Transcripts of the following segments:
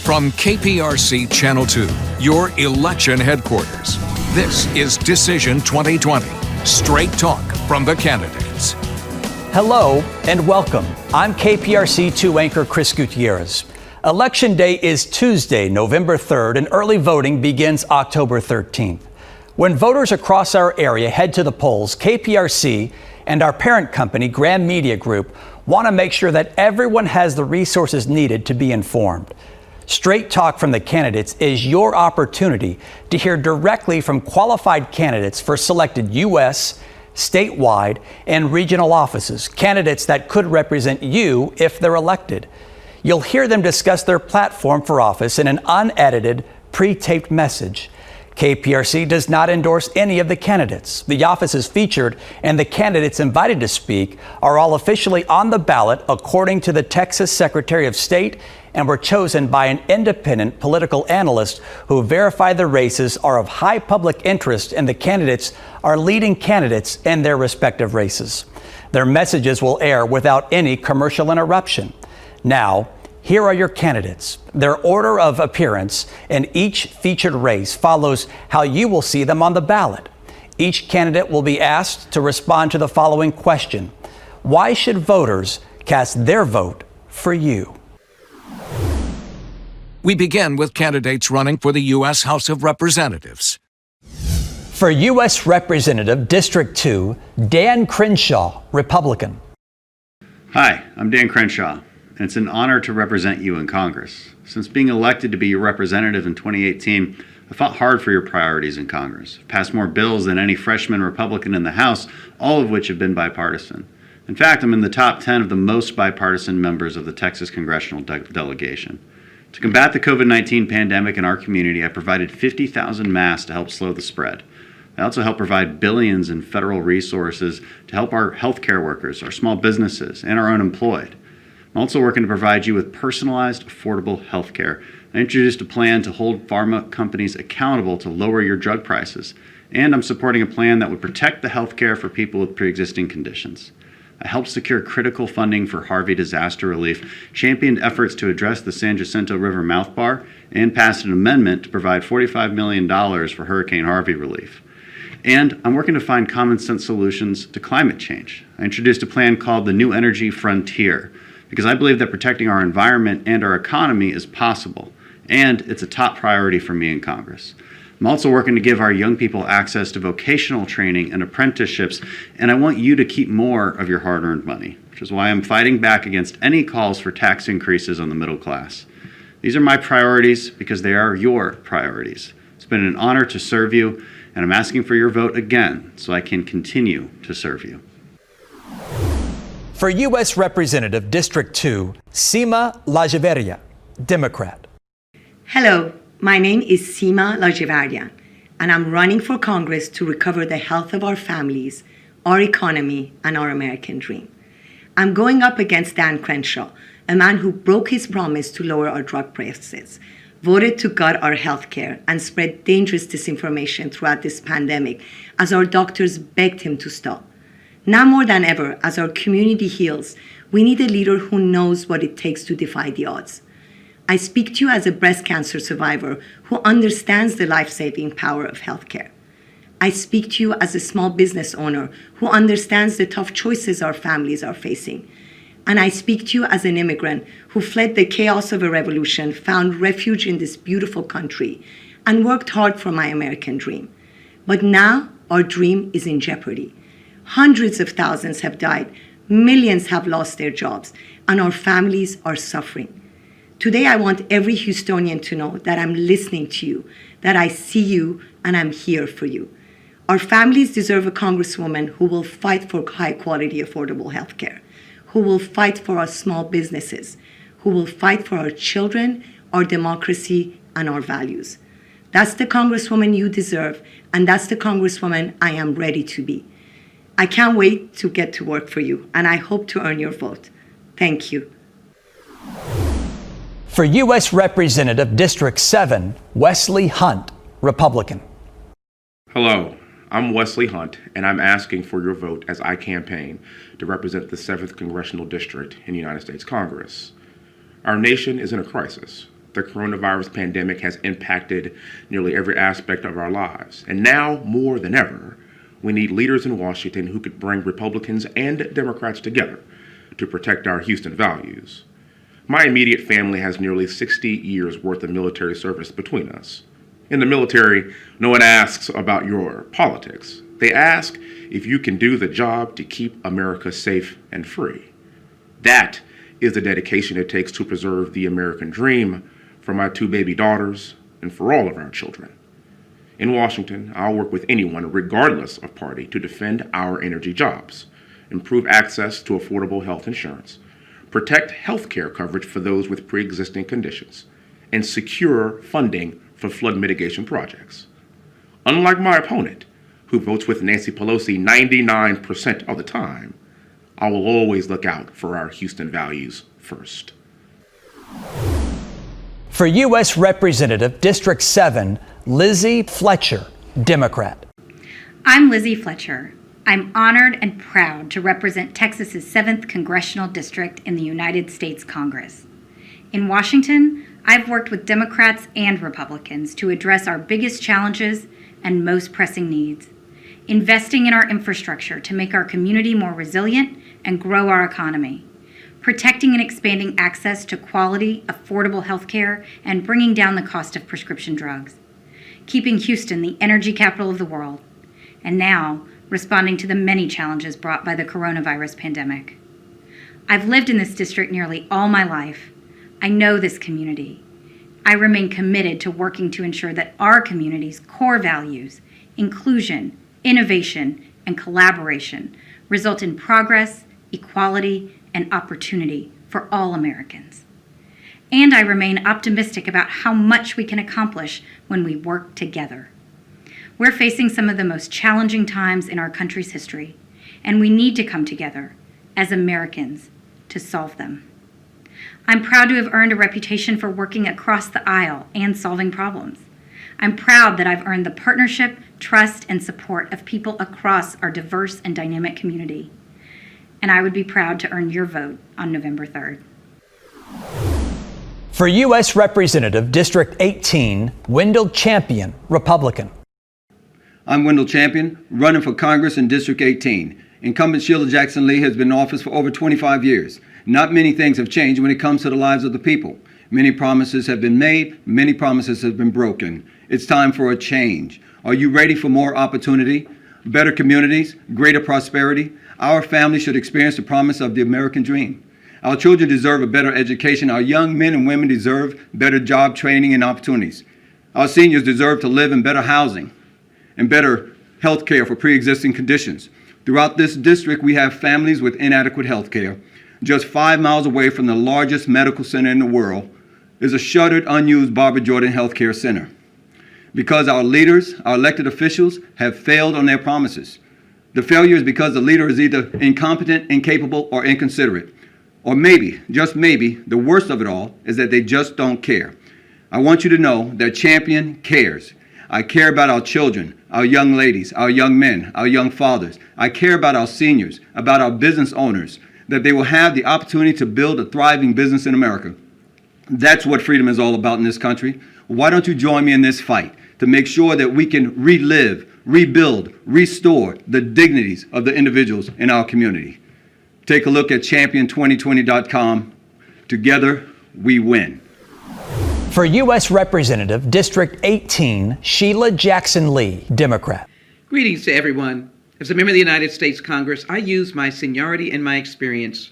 From KPRC Channel 2, your election headquarters, this is Decision 2020. Straight talk from the candidates. Hello and welcome. I'm KPRC 2 anchor Criss Gutierrez. Election Day is Tuesday, November 3rd, and early voting begins October 13th. When voters across our area head to the polls, KPRC and our parent company, Graham Media Group, want to make sure that everyone has the resources needed to be informed. Straight Talk from the Candidates is your opportunity to hear directly from qualified candidates for selected U.S., statewide, and regional offices, candidates that could represent you if they're elected. You'll hear them discuss their platform for office in an unedited, pre-taped message. KPRC does not endorse any of the candidates. The offices featured and the candidates invited to speak are all officially on the ballot according to the Texas Secretary of State and were chosen by an independent political analyst who verified the races are of high public interest and the candidates are leading candidates in their respective races. Their messages will air without any commercial interruption. Now, here are your candidates. Their order of appearance in each featured race follows how you will see them on the ballot. Each candidate will be asked to respond to the following question: why should voters cast their vote for you? We begin with candidates running for the U.S. House of Representatives. For U.S. Representative District 2, Dan Crenshaw, Republican. Hi, I'm Dan Crenshaw, and it's an honor to represent you in Congress. Since being elected to be your representative in 2018, I fought hard for your priorities in Congress. I've passed more bills than any freshman Republican in the House, all of which have been bipartisan. In fact, I'm in the top 10 of the most bipartisan members of the Texas congressional delegation. To combat the COVID-19 pandemic in our community, I provided 50,000 masks to help slow the spread. I also helped provide billions in federal resources to help our healthcare workers, our small businesses, and our unemployed. I'm also working to provide you with personalized, affordable healthcare. I introduced a plan to hold pharma companies accountable to lower your drug prices. And I'm supporting a plan that would protect the healthcare for people with pre-existing conditions. I helped secure critical funding for Harvey disaster relief, championed efforts to address the San Jacinto River mouth bar, and passed an amendment to provide $45 million for Hurricane Harvey relief. And I'm working to find common sense solutions to climate change. I introduced a plan called the New Energy Frontier, because I believe that protecting our environment and our economy is possible, and it's a top priority for me in Congress. I'm also working to give our young people access to vocational training and apprenticeships, and I want you to keep more of your hard-earned money, which is why I'm fighting back against any calls for tax increases on the middle class. These are my priorities because they are your priorities. It's been an honor to serve you, and I'm asking for your vote again so I can continue to serve you. For U.S. Representative District 2, Seema Lajaveriya, Democrat. Hello, my name is Seema Lajaveriya, and I'm running for Congress to recover the health of our families, our economy, and our American dream. I'm going up against Dan Crenshaw, a man who broke his promise to lower our drug prices, voted to gut our health care, and spread dangerous disinformation throughout this pandemic as our doctors begged him to stop. Now more than ever, as our community heals, we need a leader who knows what it takes to defy the odds. I speak to you as a breast cancer survivor who understands the life-saving power of healthcare. I speak to you as a small business owner who understands the tough choices our families are facing. And I speak to you as an immigrant who fled the chaos of a revolution, found refuge in this beautiful country, and worked hard for my American dream. But now our dream is in jeopardy. Hundreds of thousands have died, millions have lost their jobs, and our families are suffering. Today, I want every Houstonian to know that I'm listening to you, that I see you, and I'm here for you. Our families deserve a congresswoman who will fight for high-quality, affordable health care, who will fight for our small businesses, who will fight for our children, our democracy, and our values. That's the congresswoman you deserve, and that's the congresswoman I am ready to be. I can't wait to get to work for you, and I hope to earn your vote. Thank you. For U.S. Representative District 7, Wesley Hunt, Republican. Hello, I'm Wesley Hunt, and I'm asking for your vote as I campaign to represent the 7th Congressional District in the United States Congress. Our nation is in a crisis. The coronavirus pandemic has impacted nearly every aspect of our lives. And now, more than ever, we need leaders in Washington who could bring Republicans and Democrats together to protect our Houston values. My immediate family has nearly 60 years worth of military service between us. In the military, no one asks about your politics. They ask if you can do the job to keep America safe and free. That is the dedication it takes to preserve the American dream for my 2 baby daughters and for all of our children. In Washington, I'll work with anyone, regardless of party, to defend our energy jobs, improve access to affordable health insurance, protect health care coverage for those with pre-existing conditions, and secure funding for flood mitigation projects. Unlike my opponent, who votes with Nancy Pelosi 99% of the time, I will always look out for our Houston values first. For U.S. Representative District 7, Lizzie Fletcher, Democrat. I'm Lizzie Fletcher. I'm honored and proud to represent Texas's 7th Congressional District in the United States Congress. In Washington, I've worked with Democrats and Republicans to address our biggest challenges and most pressing needs, investing in our infrastructure to make our community more resilient and grow our economy, protecting and expanding access to quality, affordable health care, and bringing down the cost of prescription drugs, keeping Houston the energy capital of the world, and now responding to the many challenges brought by the coronavirus pandemic. I've lived in this district nearly all my life. I know this community. I remain committed to working to ensure that our community's core values, inclusion, innovation, and collaboration, result in progress, equality, and opportunity for all Americans. And I remain optimistic about how much we can accomplish when we work together. We're facing some of the most challenging times in our country's history, and we need to come together as Americans to solve them. I'm proud to have earned a reputation for working across the aisle and solving problems. I'm proud that I've earned the partnership, trust, and support of people across our diverse and dynamic community. And I would be proud to earn your vote on November 3rd. For U.S. Representative District 18, Wendell Champion, Republican. I'm Wendell Champion, running for Congress in District 18. Incumbent Sheila Jackson Lee has been in office for over 25 years. Not many things have changed when it comes to the lives of the people. Many promises have been made, many promises have been broken. It's time for a change. Are you ready for more opportunity, better communities, greater prosperity? Our family should experience the promise of the American dream. Our children deserve a better education. Our young men and women deserve better job training and opportunities. Our seniors deserve to live in better housing and better health care for pre-existing conditions. Throughout this district, we have families with inadequate health care. Just 5 miles away from the largest medical center in the world is a shuttered, unused Barbara Jordan Health Care Center. Because our leaders, our elected officials, have failed on their promises. The failure is because the leader is either incompetent, incapable, or inconsiderate. Or maybe, just maybe, the worst of it all is that they just don't care. I want you to know that Champion cares. I care about our children, our young ladies, our young men, our young fathers. I care about our seniors, about our business owners, that they will have the opportunity to build a thriving business in America. That's what freedom is all about in this country. Why don't you join me in this fight to make sure that we can relive, rebuild, restore the dignities of the individuals in our community? Take a look at champion2020.com. Together, we win. For U.S. Representative District 18, Sheila Jackson Lee, Democrat. Greetings to everyone. As a member of the United States Congress, I use my seniority and my experience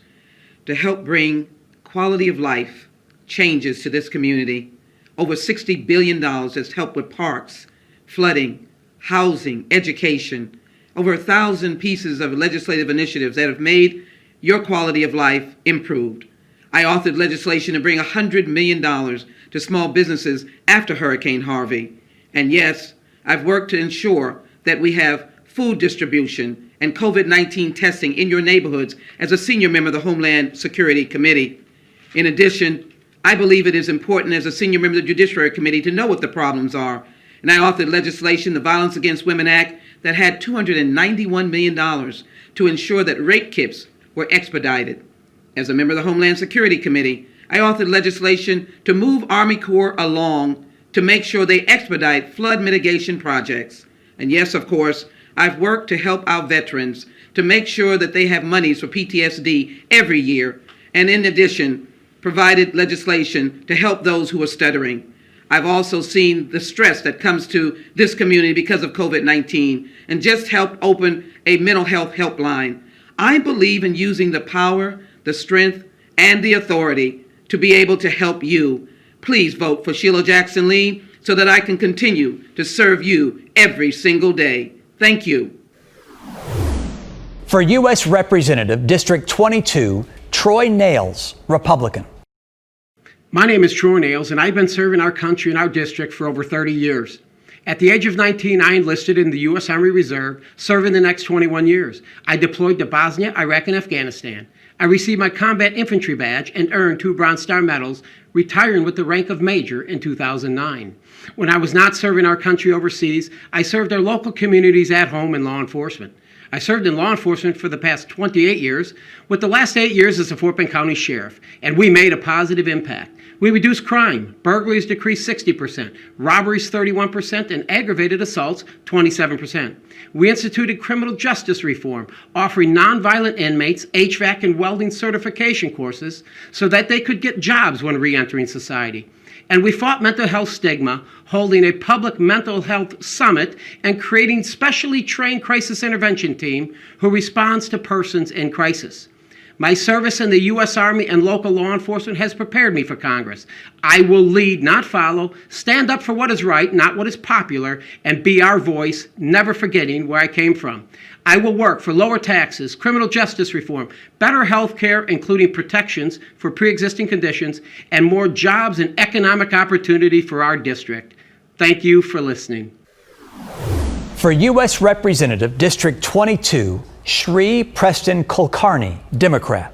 to help bring quality of life changes to this community. Over $60 billion has helped with parks, flooding, housing, education. Over 1,000 pieces of legislative initiatives that have made your quality of life improved. I authored legislation to bring $100 million to small businesses after Hurricane Harvey. And yes, I've worked to ensure that we have food distribution and COVID-19 testing in your neighborhoods as a senior member of the Homeland Security Committee. In addition, I believe it is important as a senior member of the Judiciary Committee to know what the problems are. And I authored legislation, the Violence Against Women Act, that had $291 million to ensure that rape kits were expedited. As a member of the Homeland Security Committee, I authored legislation to move Army Corps along to make sure they expedite flood mitigation projects. And yes, of course, I've worked to help our veterans to make sure that they have monies for PTSD every year, and in addition, provided legislation to help those who are stuttering. I've also seen the stress that comes to this community because of COVID-19 and just helped open a mental health helpline. I believe in using the power, the strength, and the authority to be able to help you. Please vote for Sheila Jackson Lee so that I can continue to serve you every single day. Thank you. For U.S. Representative, District 22, Troy Nehls, Republican. My name is Troy Nehls, and I've been serving our country and our district for over 30 years. At the age of 19, I enlisted in the U.S. Army Reserve, serving the next 21 years. I deployed to Bosnia, Iraq, and Afghanistan. I received my combat infantry badge and earned 2 Bronze Star medals, retiring with the rank of Major in 2009. When I was not serving our country overseas, I served our local communities at home in law enforcement. I served in law enforcement for the past 28 years, with the last 8 years as a Fort Bend County Sheriff, and we made a positive impact. We reduced crime. Burglaries decreased 60%, robberies 31%, and aggravated assaults 27%. We instituted criminal justice reform, offering nonviolent inmates HVAC and welding certification courses so that they could get jobs when re-entering society. And we fought mental health stigma, holding a public mental health summit and creating specially trained crisis intervention team who responds to persons in crisis. My service in the U.S. Army and local law enforcement has prepared me for Congress. I will lead, not follow, stand up for what is right, not what is popular, and be our voice, never forgetting where I came from. I will work for lower taxes, criminal justice reform, better health care, including protections for pre-existing conditions, and more jobs and economic opportunity for our district. Thank you for listening. For U.S. Representative, District 22, Shri Preston Kulkarni, Democrat.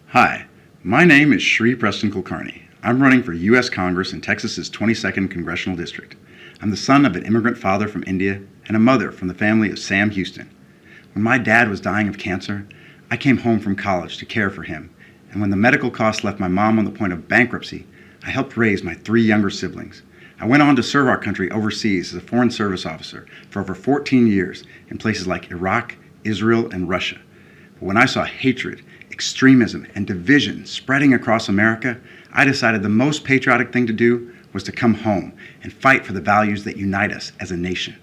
Hi, my name is Shri Preston Kulkarni. I'm running for U.S. Congress in Texas's 22nd Congressional District. I'm the son of an immigrant father from India and a mother from the family of Sam Houston. When my dad was dying of cancer, I came home from college to care for him, and when the medical costs left my mom on the point of bankruptcy, I helped raise my 3 younger siblings. I went on to serve our country overseas as a Foreign Service officer for over 14 years in places like Iraq, Israel, and Russia. But when I saw hatred, extremism, and division spreading across America, I decided the most patriotic thing to do was to come home and fight for the values that unite us as a nation.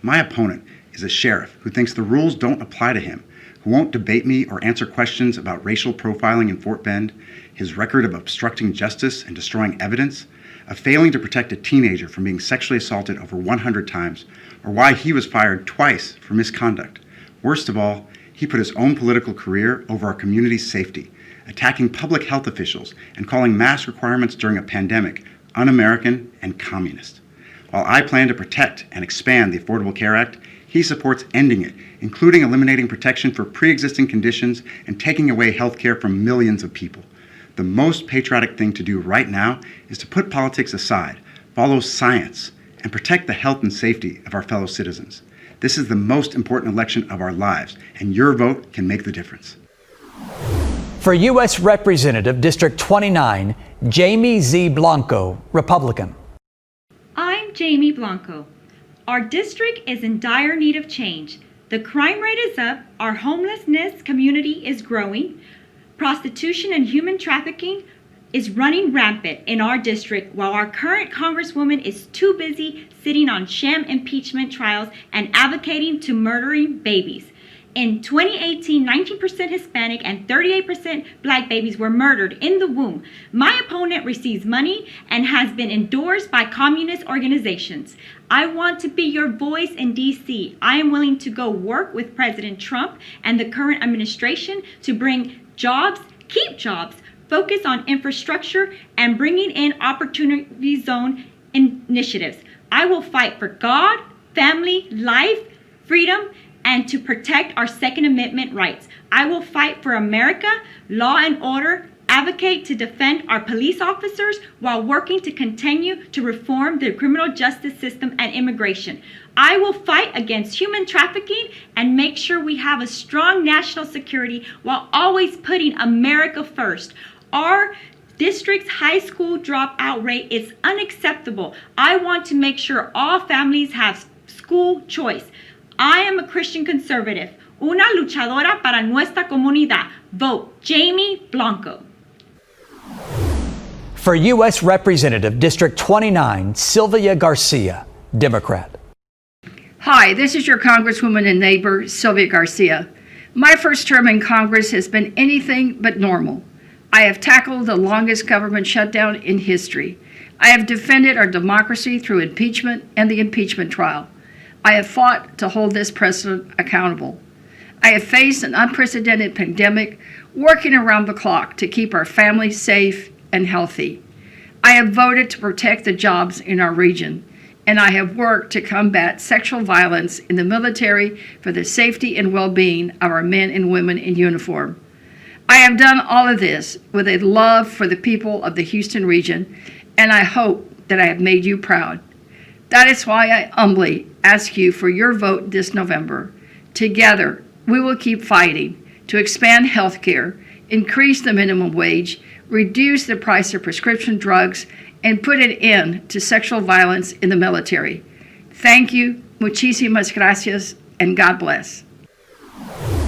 My opponent is a sheriff who thinks the rules don't apply to him, who won't debate me or answer questions about racial profiling in Fort Bend, his record of obstructing justice and destroying evidence, of failing to protect a teenager from being sexually assaulted over 100 times, or why he was fired twice for misconduct. Worst of all, he put his own political career over our community's safety, attacking public health officials and calling mask requirements during a pandemic un-American and communist. While I plan to protect and expand the Affordable Care Act, he supports ending it, including eliminating protection for pre-existing conditions and taking away health care from millions of people. The most patriotic thing to do right now is to put politics aside, follow science, and protect the health and safety of our fellow citizens. This is the most important election of our lives, and your vote can make the difference. For U.S. Representative, District 29, Jaimy Z. Blanco, Republican. I'm Jaimy Blanco. Our district is in dire need of change. The crime rate is up, our homelessness community is growing, prostitution and human trafficking is running rampant in our district, while our current Congresswoman is too busy sitting on sham impeachment trials and advocating to murdering babies. In 2018, 19% Hispanic and 38% Black babies were murdered in the womb. My opponent receives money and has been endorsed by communist organizations. I want to be your voice in D.C. I am willing to go work with President Trump and the current administration to bring jobs, keep jobs, focus on infrastructure, and bringing in opportunity zone initiatives. I will fight for God, family, life, freedom, and to protect our Second Amendment rights. I will fight for America, law and order, advocate to defend our police officers while working to continue to reform the criminal justice system and immigration. I will fight against human trafficking and make sure we have a strong national security while always putting America first. Our district's high school dropout rate is unacceptable. I want to make sure all families have school choice. I am a Christian conservative. Una luchadora para nuestra comunidad. Vote Jaimy Blanco. For U.S. Representative District 29, Sylvia Garcia, Democrat. Hi, this is your Congresswoman and neighbor, Sylvia Garcia. My first term in Congress has been anything but normal. I have tackled the longest government shutdown in history. I have defended our democracy through impeachment and the impeachment trial. I have fought to hold this president accountable. I have faced an unprecedented pandemic, working around the clock to keep our families safe and healthy. I have voted to protect the jobs in our region, and I have worked to combat sexual violence in the military for the safety and well-being of our men and women in uniform. I have done all of this with a love for the people of the Houston region, and I hope that I have made you proud. That is why I humbly ask you for your vote this November. Together, we will keep fighting to expand health care, increase the minimum wage, reduce the price of prescription drugs, and put an end to sexual violence in the military. Thank you, muchísimas gracias, and God bless.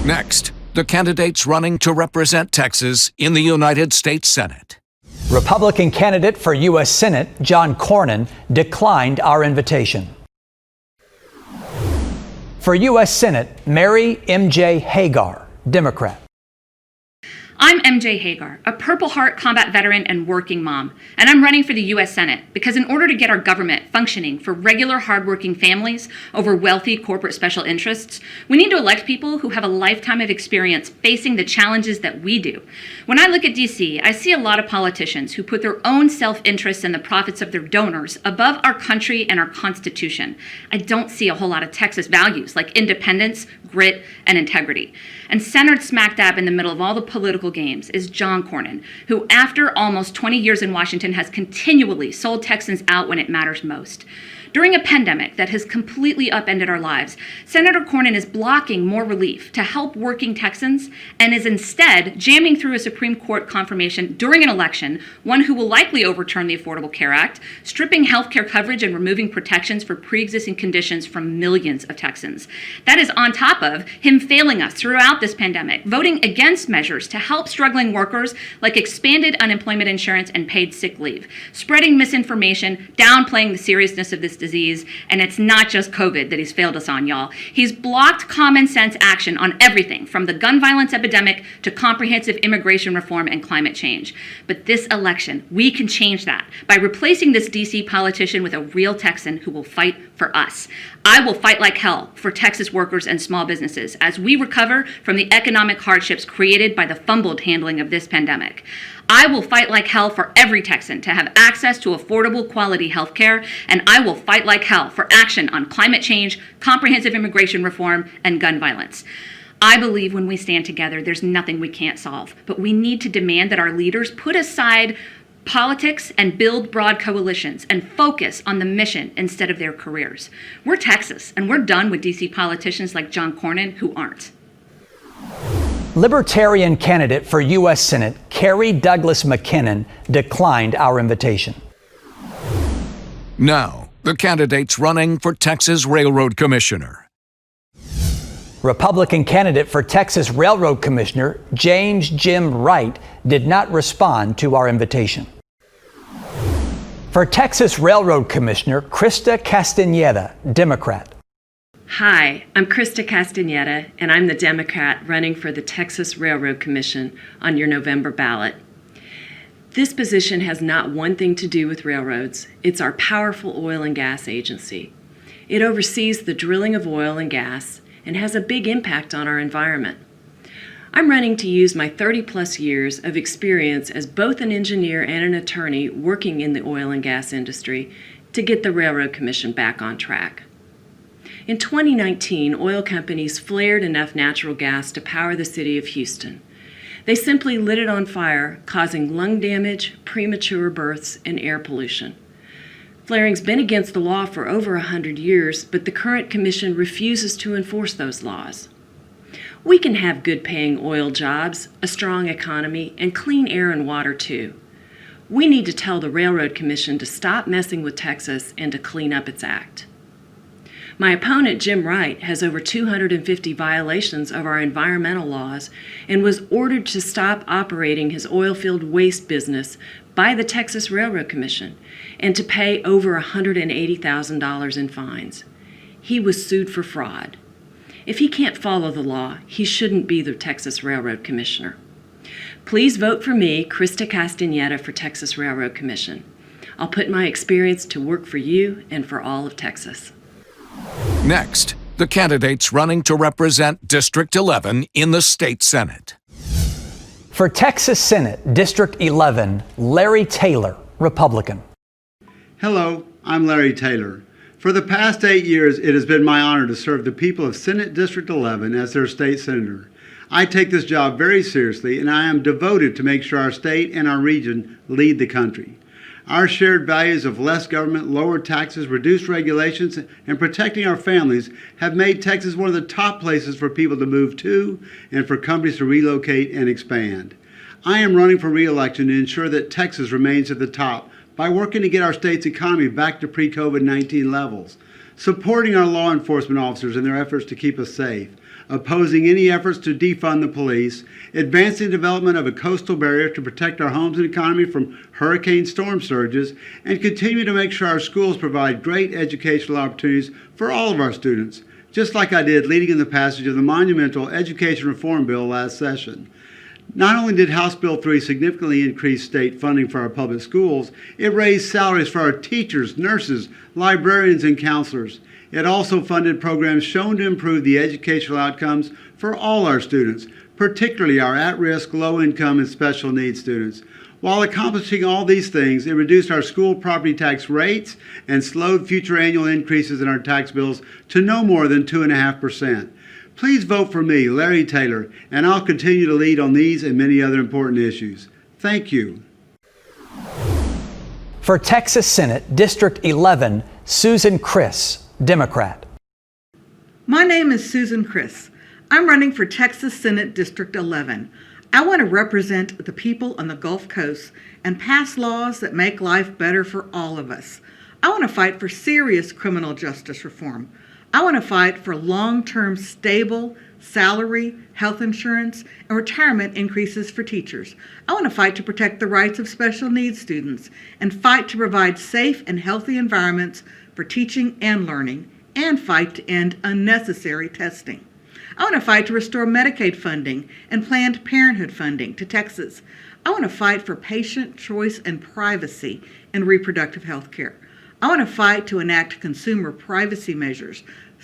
Next, the candidates running to represent Texas in the United States Senate. Republican candidate for U.S. Senate, John Cornyn, declined our invitation. For U.S. Senate, Mary M.J. Hegar, Democrat. I'm MJ Hegar, a Purple Heart combat veteran and working mom, and I'm running for the U.S. Senate because in order to get our government functioning for regular hardworking families over wealthy corporate special interests, we need to elect people who have a lifetime of experience facing the challenges that we do. When I look at D.C., I see a lot of politicians who put their own self-interest and the profits of their donors above our country and our Constitution. I don't see a whole lot of Texas values like independence, grit, and integrity. And centered smack dab in the middle of all the political games is John Cornyn, who after almost 20 years in Washington has continually sold Texans out when it matters most. During a pandemic that has completely upended our lives, Senator Cornyn is blocking more relief to help working Texans and is instead jamming through a Supreme Court confirmation during an election, one who will likely overturn the Affordable Care Act, stripping health care coverage and removing protections for pre-existing conditions from millions of Texans. That is on top of him failing us throughout this pandemic, voting against measures to help struggling workers like expanded unemployment insurance and paid sick leave, spreading misinformation, downplaying the seriousness of this disease, and it's not just COVID that he's failed us on, y'all. He's blocked common sense action on everything from the gun violence epidemic to comprehensive immigration reform and climate change. But this election, we can change that by replacing this DC politician with a real Texan who will fight for us. I will fight like hell for Texas workers and small businesses as we recover from the economic hardships created by the fumbled handling of this pandemic. I will fight like hell for every Texan to have access to affordable quality health care, and I will fight like hell for action on climate change, comprehensive immigration reform, and gun violence. I believe when we stand together, there's nothing we can't solve, but we need to demand that our leaders put aside politics and build broad coalitions and focus on the mission instead of their careers. We're Texas, and we're done with DC politicians like John Cornyn who aren't. Libertarian candidate for U.S. Senate, Carrie Douglas McKinnon, declined our invitation. Now, the candidates running for Texas Railroad Commissioner. Republican candidate for Texas Railroad Commissioner, James Jim Wright, did not respond to our invitation. For Texas Railroad Commissioner, Krista Castaneda, Democrat. Hi, I'm Krista Castaneda, and I'm the Democrat running for the Texas Railroad Commission on your November ballot. This position has not one thing to do with railroads. It's our powerful oil and gas agency. It oversees the drilling of oil and gas and has a big impact on our environment. I'm running to use my 30-plus years of experience as both an engineer and an attorney working in the oil and gas industry to get the Railroad Commission back on track. In 2019, oil companies flared enough natural gas to power the city of Houston. They simply lit it on fire, causing lung damage, premature births, and air pollution. Flaring's been against the law for over 100 years, but the current commission refuses to enforce those laws. We can have good-paying oil jobs, a strong economy, and clean air and water too. We need to tell the Railroad Commission to stop messing with Texas and to clean up its act. My opponent, Jim Wright, has over 250 violations of our environmental laws and was ordered to stop operating his oilfield waste business by the Texas Railroad Commission and to pay over $180,000 in fines. He was sued for fraud. If he can't follow the law, he shouldn't be the Texas Railroad Commissioner. Please vote for me, Krista Castañeda, for Texas Railroad Commission. I'll put my experience to work for you and for all of Texas. Next, the candidates running to represent District 11 in the state Senate. For Texas Senate, District 11, Larry Taylor, Republican. Hello, I'm Larry Taylor. For the past 8 years, it has been my honor to serve the people of Senate District 11 as their state senator. I take this job very seriously, and I am devoted to make sure our state and our region lead the country. Our shared values of less government, lower taxes, reduced regulations, and protecting our families have made Texas one of the top places for people to move to and for companies to relocate and expand. I am running for re-election to ensure that Texas remains at the top by working to get our state's economy back to pre-COVID-19 levels, supporting our law enforcement officers in their efforts to keep us safe, opposing any efforts to defund the police, advancing development of a coastal barrier to protect our homes and economy from hurricane storm surges, and continue to make sure our schools provide great educational opportunities for all of our students, just like I did leading in the passage of the monumental Education Reform Bill last session. Not only did House Bill 3 significantly increase state funding for our public schools, it raised salaries for our teachers, nurses, librarians, and counselors. It also funded programs shown to improve the educational outcomes for all our students, particularly our at-risk, low-income, and special needs students. While accomplishing all these things, it reduced our school property tax rates and slowed future annual increases in our tax bills to no more than 2.5%. Please vote for me, Larry Taylor, and I'll continue to lead on these and many other important issues. Thank you. For Texas Senate, District 11, Susan Criss, Democrat. My name is Susan Criss. I'm running for Texas Senate District 11. I want to represent the people on the Gulf Coast and pass laws that make life better for all of us. I want to fight for serious criminal justice reform. I want to fight for long-term stable salary, health insurance, and retirement increases for teachers. I want to fight to protect the rights of special needs students and fight to provide safe and healthy environments for teaching and learning, and fight to end unnecessary testing. I want to fight to restore Medicaid funding and Planned Parenthood funding to Texas. I want to fight for patient choice and privacy in reproductive health care. I want to fight to enact consumer privacy measures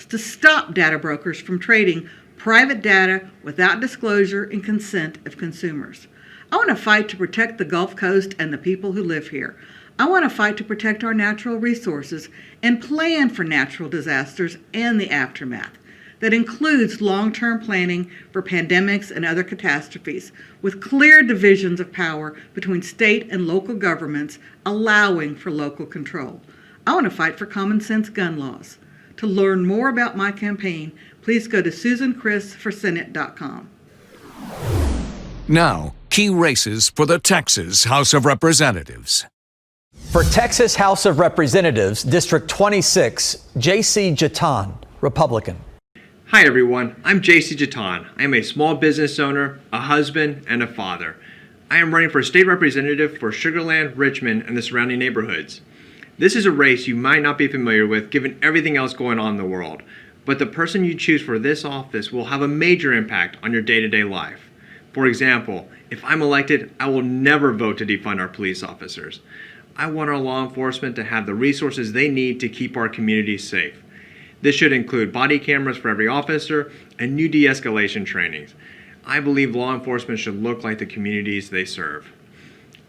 to stop data brokers from trading private data without disclosure and consent of consumers. I want to fight to protect the Gulf Coast and the people who live here. I want to fight to protect our natural resources and plan for natural disasters and the aftermath. That includes long-term planning for pandemics and other catastrophes, with clear divisions of power between state and local governments, allowing for local control. I want to fight for common sense gun laws. To learn more about my campaign, please go to susancrissforsenate.com. Now, key races for the Texas House of Representatives. For Texas House of Representatives, District 26, J.C. Jatan, Republican. Hi everyone, I'm J.C. Jatan. I am a small business owner, a husband, and a father. I am running for state representative for Sugar Land, Richmond, and the surrounding neighborhoods. This is a race you might not be familiar with given everything else going on in the world, but the person you choose for this office will have a major impact on your day-to-day life. For example, if I'm elected, I will never vote to defund our police officers. I want our law enforcement to have the resources they need to keep our communities safe. This should include body cameras for every officer and new de-escalation trainings. I believe law enforcement should look like the communities they serve.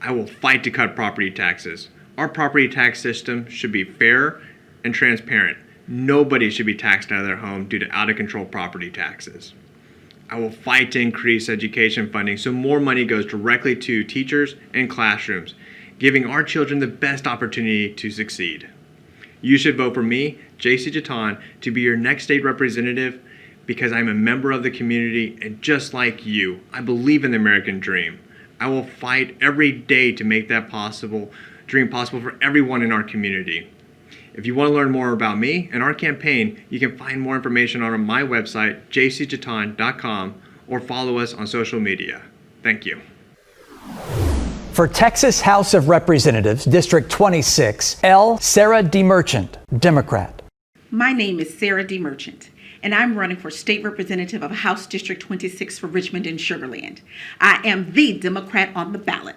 I will fight to cut property taxes. Our property tax system should be fair and transparent. Nobody should be taxed out of their home due to out-of-control property taxes. I will fight to increase education funding so more money goes directly to teachers and classrooms, giving our children the best opportunity to succeed. You should vote for me, J.C. Jatan, to be your next state representative because I'm a member of the community and just like you, I believe in the American dream. I will fight every day to make that dream possible for everyone in our community. If you want to learn more about me and our campaign, you can find more information on my website, jcjeton.com, or follow us on social media. Thank you. For Texas House of Representatives, District 26, L. Sarah D. Merchant, Democrat. My name is Sarah D. Merchant, and I'm running for State Representative of House District 26 for Richmond and Sugar Land. I am the Democrat on the ballot.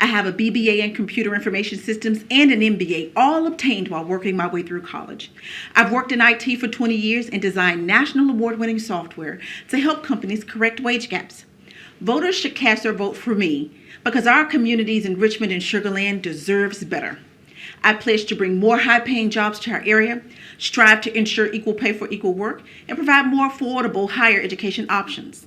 I have a BBA in Computer Information Systems and an MBA, all obtained while working my way through college. I've worked in IT for 20 years and designed national award-winning software to help companies correct wage gaps. Voters should cast their vote for me because our communities in Richmond and Sugar Land deserves better. I pledge to bring more high-paying jobs to our area, strive to ensure equal pay for equal work, and provide more affordable higher education options.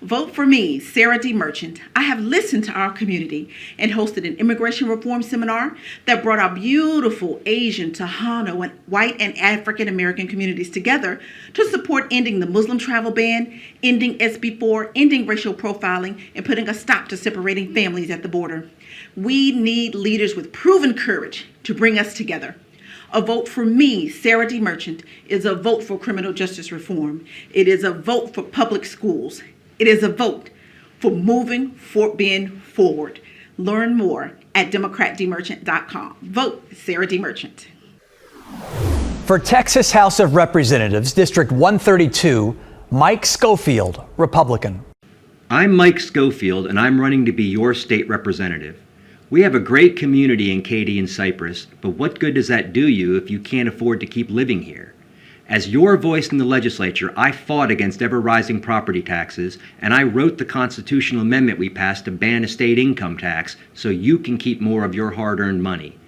Vote for me, Sarah D. Merchant. I have listened to our community and hosted an immigration reform seminar that brought our beautiful Asian, Tejano, and white and African American communities together to support ending the Muslim travel ban, ending SB4, ending racial profiling, and putting a stop to separating families at the border. We need leaders with proven courage to bring us together. A vote for me, Sarah D. Merchant, is a vote for criminal justice reform. It is a vote for public schools. It is a vote for moving Fort Bend forward. Learn more at democratdmerchant.com. Vote Sarah D. Merchant. For Texas House of Representatives, District 132, Mike Schofield, Republican. I'm Mike Schofield, and I'm running to be your state representative. We have a great community in Katy and Cypress, but what good does that do you if you can't afford to keep living here? As your voice in the legislature, I fought against ever-rising property taxes, and I wrote the constitutional amendment we passed to ban a state income tax so you can keep more of your hard-earned money.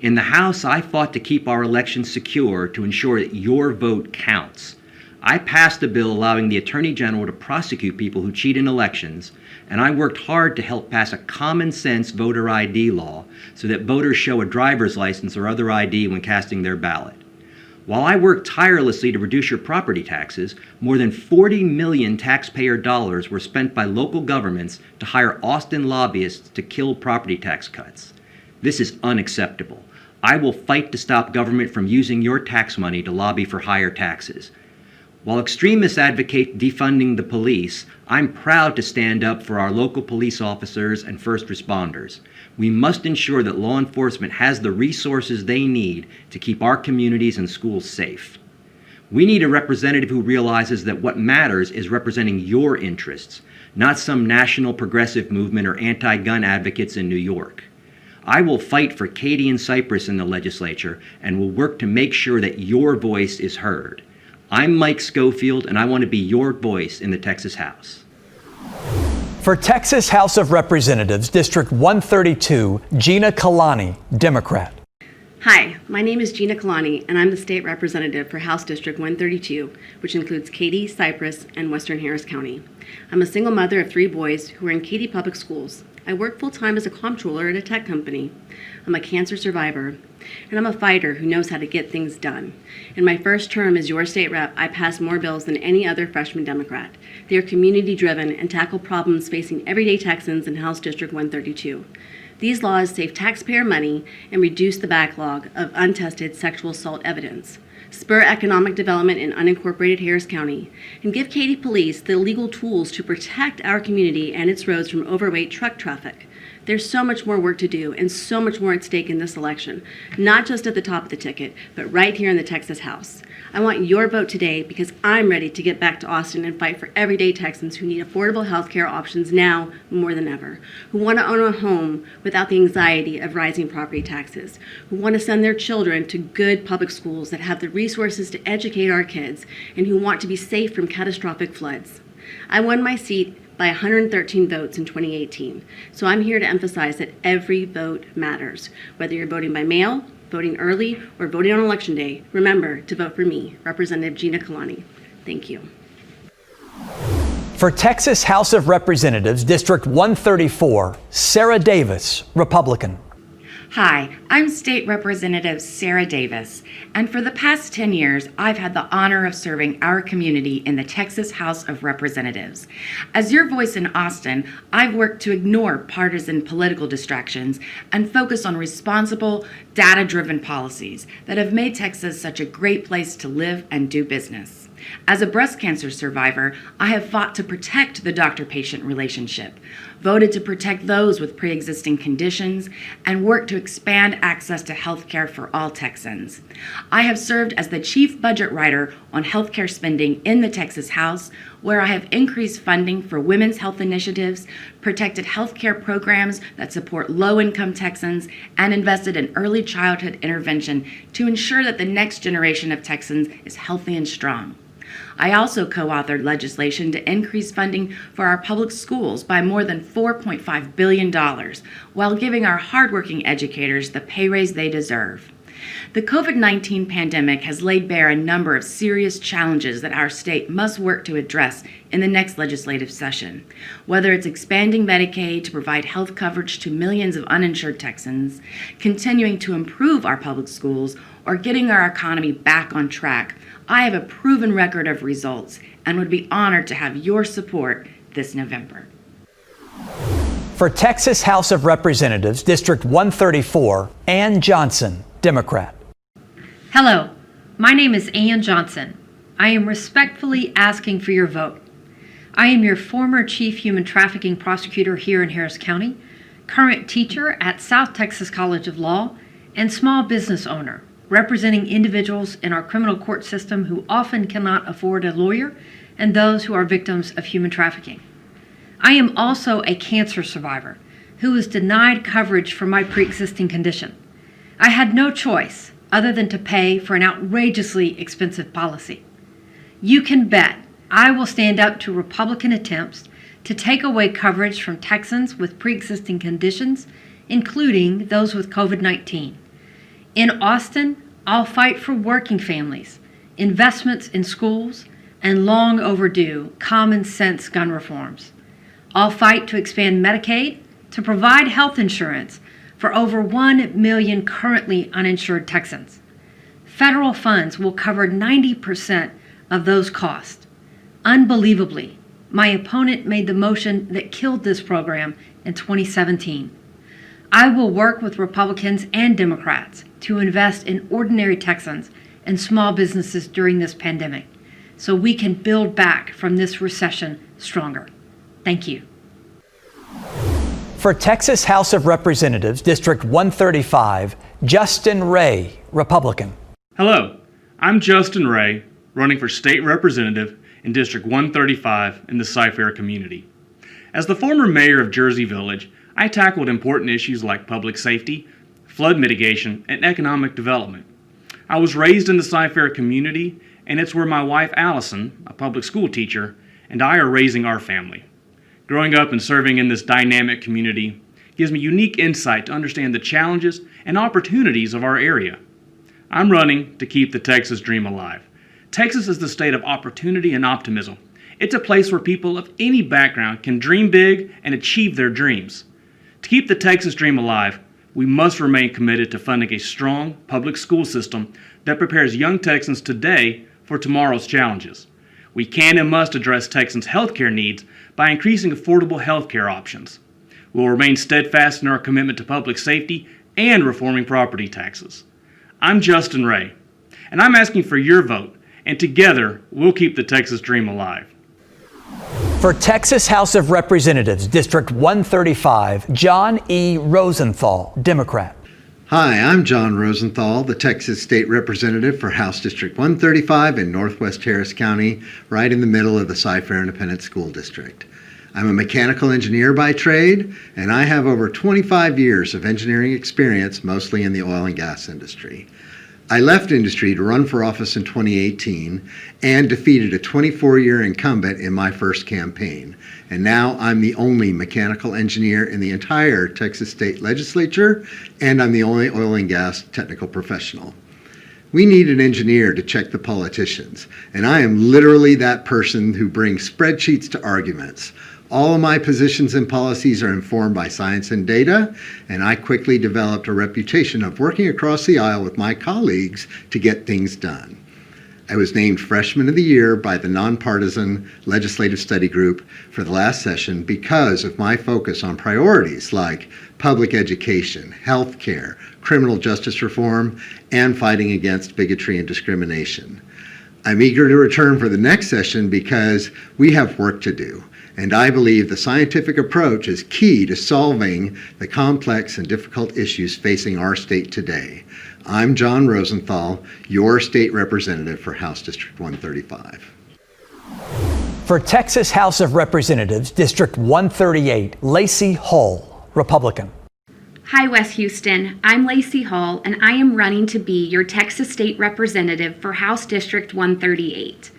In the House, I fought to keep our elections secure to ensure that your vote counts. I passed a bill allowing the Attorney General to prosecute people who cheat in elections, and I worked hard to help pass a common-sense voter ID law so that voters show a driver's license or other ID when casting their ballot. While I worked tirelessly to reduce your property taxes, more than 40 million taxpayer dollars were spent by local governments to hire Austin lobbyists to kill property tax cuts. This is unacceptable. I will fight to stop government from using your tax money to lobby for higher taxes. While extremists advocate defunding the police, I'm proud to stand up for our local police officers and first responders. We must ensure that law enforcement has the resources they need to keep our communities and schools safe. We need a representative who realizes that what matters is representing your interests, not some national progressive movement or anti-gun advocates in New York. I will fight for Katy and Cypress in the legislature and will work to make sure that your voice is heard. I'm Mike Schofield, and I want to be your voice in the Texas House. For Texas House of Representatives, District 132, Gina Kulkarni, Democrat. Hi, my name is Gina Kulkarni, and I'm the state representative for House District 132, which includes Katy, Cypress, and Western Harris County. I'm a single mother of 3 boys who are in Katy Public Schools. I work full-time as a comptroller at a tech company. I'm a cancer survivor, and I'm a fighter who knows how to get things done. In my first term as your state rep, I passed more bills than any other freshman Democrat. They are community-driven and tackle problems facing everyday Texans in House District 132. These laws save taxpayer money and reduce the backlog of untested sexual assault evidence, spur economic development in unincorporated Harris County, and give Katy Police the legal tools to protect our community and its roads from overweight truck traffic. There's so much more work to do and so much more at stake in this election, not just at the top of the ticket, but right here in the Texas House. I want your vote today because I'm ready to get back to Austin and fight for everyday Texans who need affordable health care options now more than ever, who want to own a home without the anxiety of rising property taxes, who want to send their children to good public schools that have the resources to educate our kids, and who want to be safe from catastrophic floods. I won my seat by 113 votes in 2018. So I'm here to emphasize that every vote matters. Whether you're voting by mail, voting early, or voting on Election Day, remember to vote for me, Representative Gina Kulkarni. Thank you. For Texas House of Representatives, District 134, Sarah Davis, Republican. Hi, I'm State Representative Sarah Davis, and for the past 10 years, I've had the honor of serving our community in the Texas House of Representatives. As your voice in Austin, I've worked to ignore partisan political distractions and focus on responsible, data-driven policies that have made Texas such a great place to live and do business. As a breast cancer survivor, I have fought to protect the doctor-patient relationship, voted to protect those with pre-existing conditions, and worked to expand access to health care for all Texans. I have served as the chief budget writer on health care spending in the Texas House, where I have increased funding for women's health initiatives, protected health care programs that support low-income Texans, and invested in early childhood intervention to ensure that the next generation of Texans is healthy and strong. I also co-authored legislation to increase funding for our public schools by more than $4.5 billion, while giving our hardworking educators the pay raise they deserve. The COVID-19 pandemic has laid bare a number of serious challenges that our state must work to address in the next legislative session. Whether it's expanding Medicaid to provide health coverage to millions of uninsured Texans, continuing to improve our public schools, or getting our economy back on track, I have a proven record of results and would be honored to have your support this November. For Texas House of Representatives, District 134, Ann Johnson, Democrat. Hello, my name is Ann Johnson. I am respectfully asking for your vote. I am your former Chief Human Trafficking Prosecutor here in Harris County, current teacher at South Texas College of Law, and small business owner, representing individuals in our criminal court system who often cannot afford a lawyer and those who are victims of human trafficking. I am also a cancer survivor who was denied coverage for my pre-existing condition. I had no choice other than to pay for an outrageously expensive policy. You can bet I will stand up to Republican attempts to take away coverage from Texans with pre-existing conditions, including those with COVID-19. In Austin, I'll fight for working families, investments in schools, and long overdue common sense gun reforms. I'll fight to expand Medicaid to provide health insurance for over 1 million currently uninsured Texans. Federal funds will cover 90% of those costs. Unbelievably, my opponent made the motion that killed this program in 2017. I will work with Republicans and Democrats to invest in ordinary Texans and small businesses during this pandemic so we can build back from this recession stronger. Thank you. For Texas House of Representatives, District 135, Justin Ray, Republican. Hello, I'm Justin Ray, running for State Representative in District 135 in the Cy-Fair community. As the former mayor of Jersey Village, I tackled important issues like public safety, flood mitigation, and economic development. I was raised in the Cy-Fair community, and it's where my wife Allison, a public school teacher, and I are raising our family. Growing up and serving in this dynamic community gives me unique insight to understand the challenges and opportunities of our area. I'm running to keep the Texas dream alive. Texas is the state of opportunity and optimism. It's a place where people of any background can dream big and achieve their dreams. To keep the Texas dream alive, we must remain committed to funding a strong public school system that prepares young Texans today for tomorrow's challenges. We can and must address Texans' healthcare needs by increasing affordable healthcare options. We'll remain steadfast in our commitment to public safety and reforming property taxes. I'm Justin Ray, and I'm asking for your vote, and together we'll keep the Texas dream alive. For Texas House of Representatives, District 135, John E. Rosenthal, Democrat. Hi, I'm John Rosenthal, the Texas State Representative for House District 135 in Northwest Harris County, right in the middle of the Cy-Fair Independent School District. I'm a mechanical engineer by trade, and I have over 25 years of engineering experience, mostly in the oil and gas industry. I left industry to run for office in 2018 and defeated a 24-year incumbent in my first campaign. And now I'm the only mechanical engineer in the entire Texas State Legislature, and I'm the only oil and gas technical professional. We need an engineer to check the politicians, and I am literally that person who brings spreadsheets to arguments, All of my positions and policies are informed by science and data, and I quickly developed a reputation of working across the aisle with my colleagues to get things done. I was named Freshman of the Year by the Nonpartisan Legislative Study Group for the last session because of my focus on priorities like public education, health care, criminal justice reform, and fighting against bigotry and discrimination. I'm eager to return for the next session because we have work to do, and I believe the scientific approach is key to solving the complex and difficult issues facing our state today. I'm John Rosenthal, your state representative for House District 135. For Texas House of Representatives, District 138, Lacey Hull, Republican. Hi, West Houston. I'm Lacey Hull, and I am running to be your Texas State Representative for House District 138.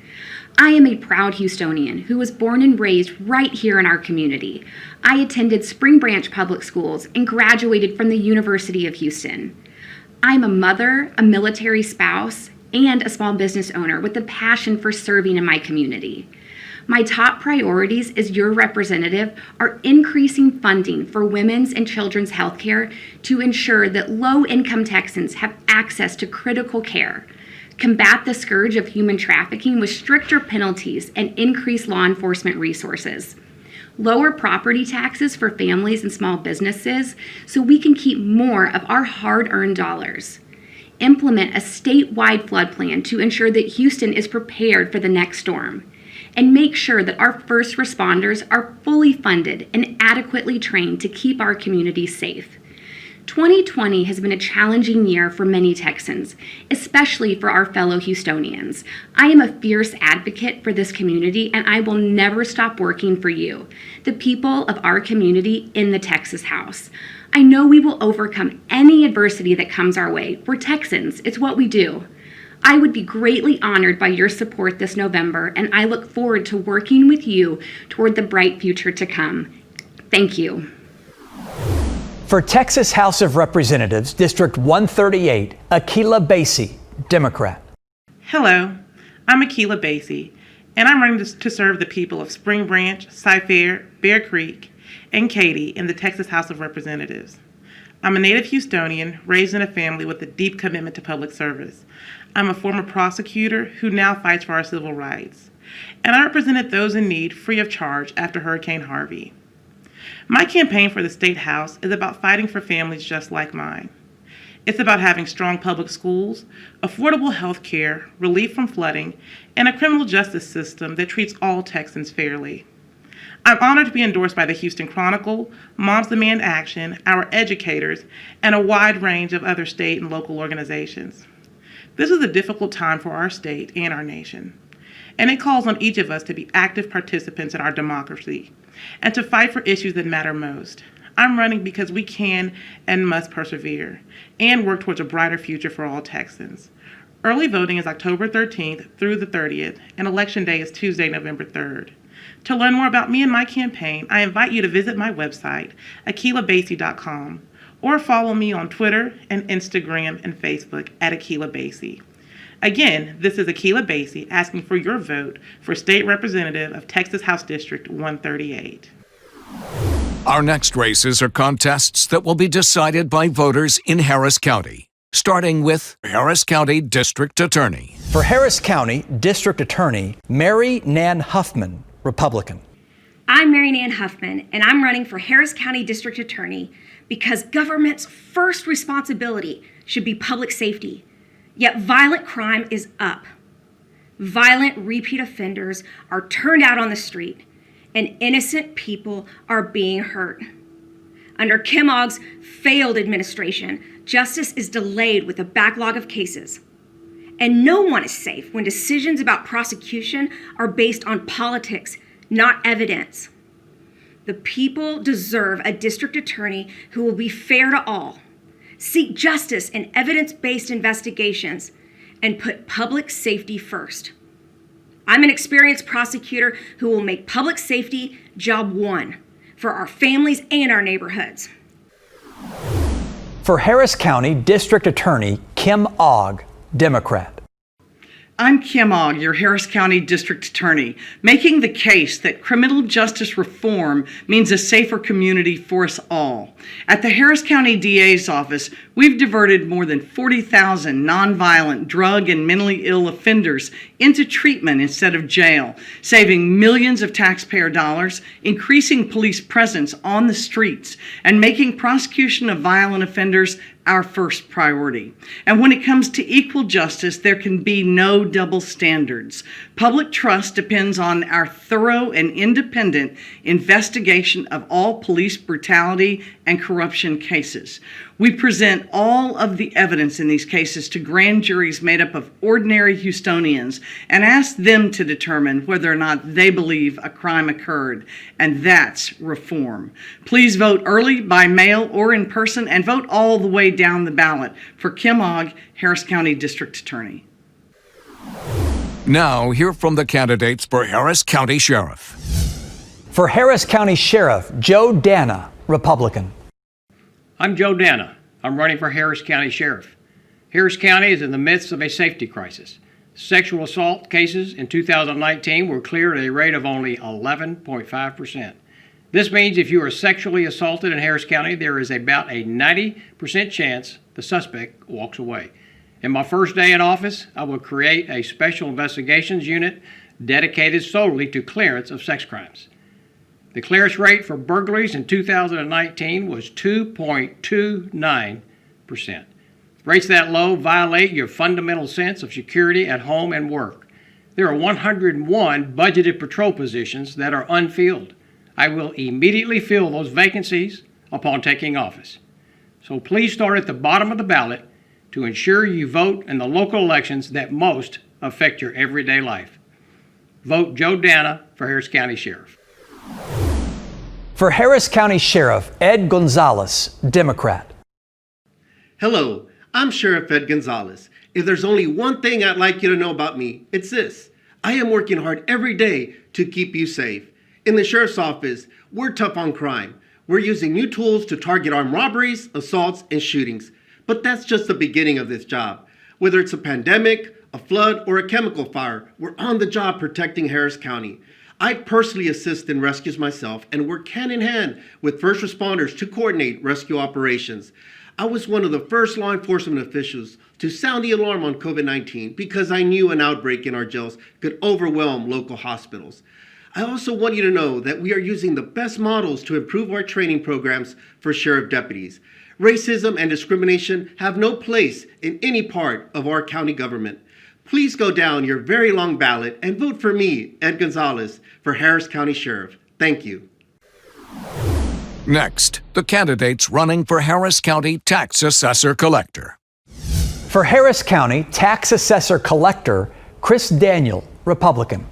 I am a proud Houstonian who was born and raised right here in our community. I attended Spring Branch Public Schools and graduated from the University of Houston. I'm a mother, a military spouse, and a small business owner with a passion for serving in my community. My top priorities as your representative are increasing funding for women's and children's health care to ensure that low-income Texans have access to critical care, combat the scourge of human trafficking with stricter penalties and increase law enforcement resources, lower property taxes for families and small businesses so we can keep more of our hard-earned dollars, implement a statewide flood plan to ensure that Houston is prepared for the next storm, and make sure that our first responders are fully funded and adequately trained to keep our communities safe. 2020 has been a challenging year for many Texans, especially for our fellow Houstonians. I am a fierce advocate for this community, and I will never stop working for you, the people of our community in the Texas House. I know we will overcome any adversity that comes our way. We're Texans. It's what we do. I would be greatly honored by your support this November, and I look forward to working with you toward the bright future to come. Thank you. For Texas House of Representatives, District 138, Akilah Bacy, Democrat. Hello, I'm Akilah Bacy, and I'm running to serve the people of Spring Branch, Cy-Fair, Bear Creek, and Katy in the Texas House of Representatives. I'm a native Houstonian raised in a family with a deep commitment to public service. I'm a former prosecutor who now fights for our civil rights, and I represented those in need free of charge after Hurricane Harvey. My campaign for the State House is about fighting for families just like mine. It's about having strong public schools, affordable health care, relief from flooding, and a criminal justice system that treats all Texans fairly. I'm honored to be endorsed by the Houston Chronicle, Moms Demand Action, our educators, and a wide range of other state and local organizations. This is a difficult time for our state and our nation, and it calls on each of us to be active participants in our democracy and to fight for issues that matter most. I'm running because we can and must persevere and work towards a brighter future for all Texans. Early voting is October 13th through the 30th, and Election Day is Tuesday, November 3rd. To learn more about me and my campaign, I invite you to visit my website, akilahbacy.com, or follow me on Twitter and Instagram and Facebook at Akilah Bacy. Again, this is Akilah Bacy asking for your vote for State Representative of Texas House District 138. Our next races are contests that will be decided by voters in Harris County, starting with Harris County District Attorney. For Harris County District Attorney, Mary Nan Huffman, Republican. I'm Mary Nan Huffman, and I'm running for Harris County District Attorney because government's first responsibility should be public safety. Yet violent crime is up. Violent repeat offenders are turned out on the street, and innocent people are being hurt. Under Kim Ogg's failed administration, justice is delayed with a backlog of cases. And no one is safe when decisions about prosecution are based on politics, not evidence. The people deserve a district attorney who will be fair to all, seek justice in evidence-based investigations, and put public safety first. I'm an experienced prosecutor who will make public safety job one for our families and our neighborhoods. For Harris County District Attorney Kim Ogg, Democrat. I'm Kim Ogg, your Harris County District Attorney, making the case that criminal justice reform means a safer community for us all. At the Harris County DA's office, we've diverted more than 40,000 nonviolent drug and mentally ill offenders into treatment instead of jail, saving millions of taxpayer dollars, increasing police presence on the streets, and making prosecution of violent offenders our first priority. And when it comes to equal justice, there can be no double standards. Public trust depends on our thorough and independent investigation of all police brutality and corruption cases. We present all of the evidence in these cases to grand juries made up of ordinary Houstonians and ask them to determine whether or not they believe a crime occurred. And that's reform. Please vote early, by mail, or in person, and vote all the way down the ballot for Kim Ogg, Harris County District Attorney. Now, hear from the candidates for Harris County Sheriff. For Harris County Sheriff, Joe Dana, Republican. I'm Joe Dana. I'm running for Harris County Sheriff. Harris County is in the midst of a safety crisis. Sexual assault cases in 2019 were cleared at a rate of only 11.5%. This means if you are sexually assaulted in Harris County, there is about a 90% chance the suspect walks away. In my first day in office, I will create a special investigations unit dedicated solely to clearance of sex crimes. The clearance rate for burglaries in 2019 was 2.29%. Rates that low violate your fundamental sense of security at home and work. There are 101 budgeted patrol positions that are unfilled. I will immediately fill those vacancies upon taking office. So please start at the bottom of the ballot to ensure you vote in the local elections that most affect your everyday life. Vote Joe Dana for Harris County Sheriff. For Harris County Sheriff, Ed Gonzalez, Democrat. Hello, I'm Sheriff Ed Gonzalez. If there's only one thing I'd like you to know about me, it's this. I am working hard every day to keep you safe. In the Sheriff's Office, we're tough on crime. We're using new tools to target armed robberies, assaults, and shootings. But that's just the beginning of this job. Whether it's a pandemic, a flood, or a chemical fire, we're on the job protecting Harris County. I personally assist in rescues myself and work hand in hand with first responders to coordinate rescue operations. I was one of the first law enforcement officials to sound the alarm on COVID-19 because I knew an outbreak in our jails could overwhelm local hospitals. I also want you to know that we are using the best models to improve our training programs for sheriff deputies. Racism and discrimination have no place in any part of our county government. Please go down your very long ballot and vote for me, Ed Gonzalez, for Harris County Sheriff. Thank you. Next, the candidates running for Harris County Tax Assessor Collector. For Harris County Tax Assessor Collector, Criss Daniel, Republican.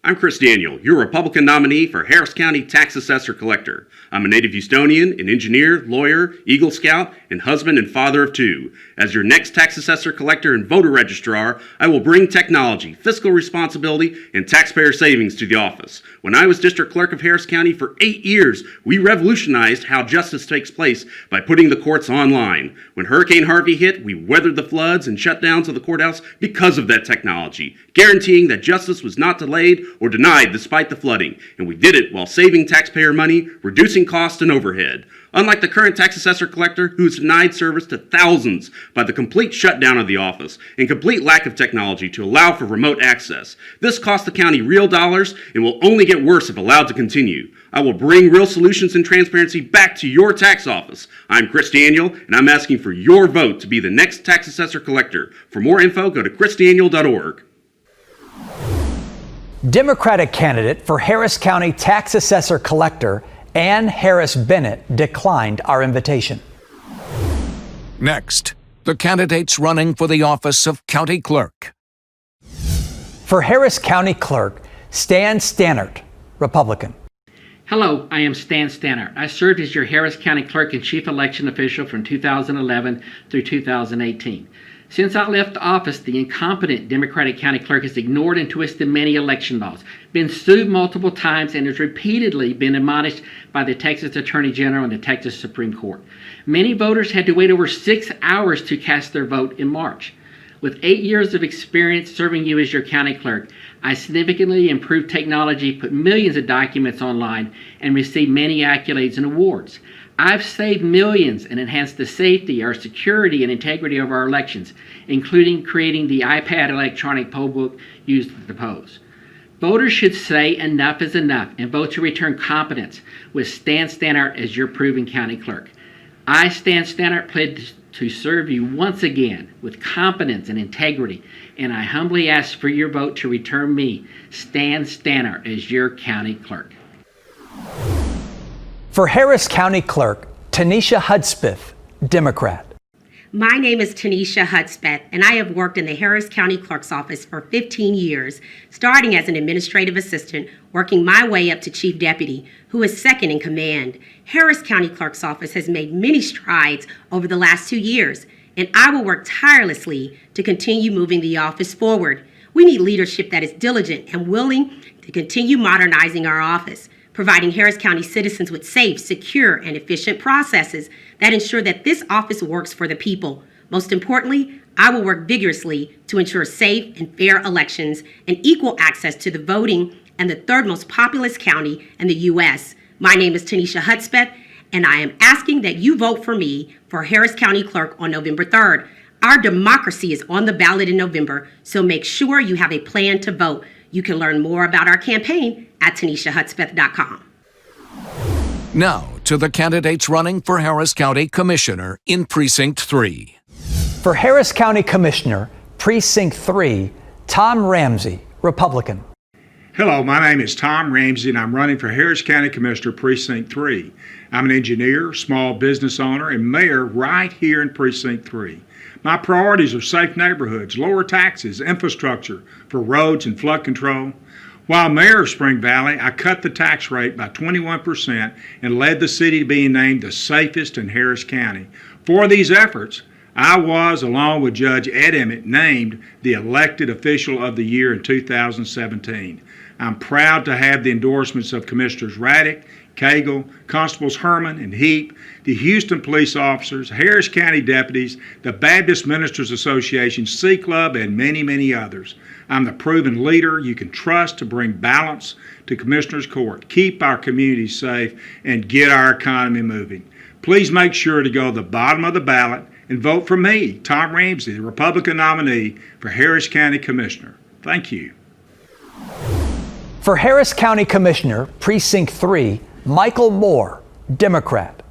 I'm Criss Daniel, your Republican nominee for Harris County Tax Assessor Collector. I'm a native Houstonian, an engineer, lawyer, Eagle Scout, and husband and father of two. As your next tax assessor collector and voter registrar, I will bring technology, fiscal responsibility, and taxpayer savings to the office. When I was district clerk of Harris County for 8 years, we revolutionized how justice takes place by putting the courts online. When Hurricane Harvey hit, we weathered the floods and shutdowns of the courthouse because of that technology, guaranteeing that justice was not delayed or denied despite the flooding, and we did it while saving taxpayer money, reducing cost and overhead. Unlike the current tax assessor collector who has denied service to thousands by the complete shutdown of the office and complete lack of technology to allow for remote access, this cost the county real dollars and will only get worse if allowed to continue. I will bring real solutions and transparency back to your tax office. I'm Criss Daniel, and I'm asking for your vote to be the next tax assessor collector. For more info, go to chrisdaniel.org. Democratic candidate for Harris County Tax Assessor Collector, Ann Harris Bennett, declined our invitation. Next, the candidates running for the office of County Clerk. For Harris County Clerk, Stan Stannard, Republican. Hello, I am Stan Stannard. I served as your Harris County Clerk and Chief Election Official from 2011 through 2018. Since I left office, the incompetent Democratic County Clerk has ignored and twisted many election laws, been sued multiple times, and has repeatedly been admonished by the Texas Attorney General and the Texas Supreme Court. Many voters had to wait over 6 hours to cast their vote in March. With 8 years of experience serving you as your county clerk, I significantly improved technology, put millions of documents online, and received many accolades and awards. I've saved millions and enhanced the safety, our security, and integrity of our elections, including creating the iPad electronic poll book used at the polls. Voters should say enough is enough and vote to return competence with Stan Stannard as your proven county clerk. I, Stan Stannard, pledge to serve you once again with competence and integrity, and I humbly ask for your vote to return me, Stan Stannard, as your county clerk. For Harris County Clerk, Tanisha Hudspeth, Democrat. My name is Tanisha Hudspeth, and I have worked in the Harris County Clerk's Office for 15 years, starting as an administrative assistant, working my way up to Chief Deputy, who is second in command. Harris County Clerk's Office has made many strides over the last 2 years, and I will work tirelessly to continue moving the office forward. We need leadership that is diligent and willing to continue modernizing our office, providing Harris County citizens with safe, secure, and efficient processes that ensure that this office works for the people. Most importantly, I will work vigorously to ensure safe and fair elections and equal access to the voting and the third most populous county in the U.S. My name is Tanisha Hudspeth, and I am asking that you vote for me for Harris County Clerk on November 3rd. Our democracy is on the ballot in November, so make sure you have a plan to vote. You can learn more about our campaign at TanishaHudspeth.com. Now to the candidates running for Harris County Commissioner in Precinct 3. For Harris County Commissioner, Precinct 3, Tom Ramsey, Republican. Hello, my name is Tom Ramsey, and I'm running for Harris County Commissioner, Precinct 3. I'm an engineer, small business owner, and mayor right here in Precinct 3. My priorities are safe neighborhoods, lower taxes, infrastructure for roads and flood control. While mayor of Spring Valley, I cut the tax rate by 21% and led the city to being named the safest in Harris County. For these efforts, I was, along with Judge Ed Emmett, named the elected official of the year in 2017. I'm proud to have the endorsements of Commissioners Raddick, Cagle, Constables Herman and Heap, the Houston police officers, Harris County deputies, the Baptist Ministers Association, C Club, and many, many others. I'm the proven leader you can trust to bring balance to Commissioners Court, keep our communities safe, and get our economy moving. Please make sure to go to the bottom of the ballot and vote for me, Tom Ramsey, the Republican nominee for Harris County Commissioner. Thank you. For Harris County Commissioner, Precinct 3, Michael Moore, Democrat.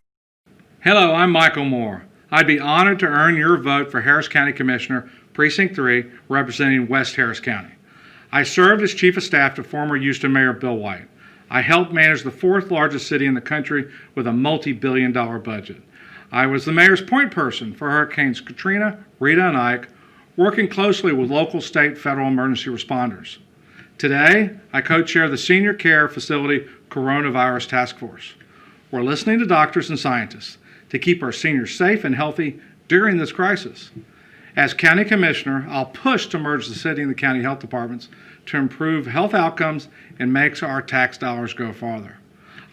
Hello, I'm Michael Moore. I'd be honored to earn your vote for Harris County Commissioner, Precinct 3, representing West Harris County. I served as Chief of Staff to former Houston Mayor Bill White. I helped manage the fourth largest city in the country with a multi-billion-dollar budget. I was the mayor's point person for Hurricanes Katrina, Rita, and Ike, working closely with local, state, federal emergency responders. Today, I co-chair the Senior Care Facility Coronavirus Task Force. We're listening to doctors and scientists to keep our seniors safe and healthy during this crisis. As County Commissioner, I'll push to merge the city and the county health departments to improve health outcomes and make our tax dollars go farther.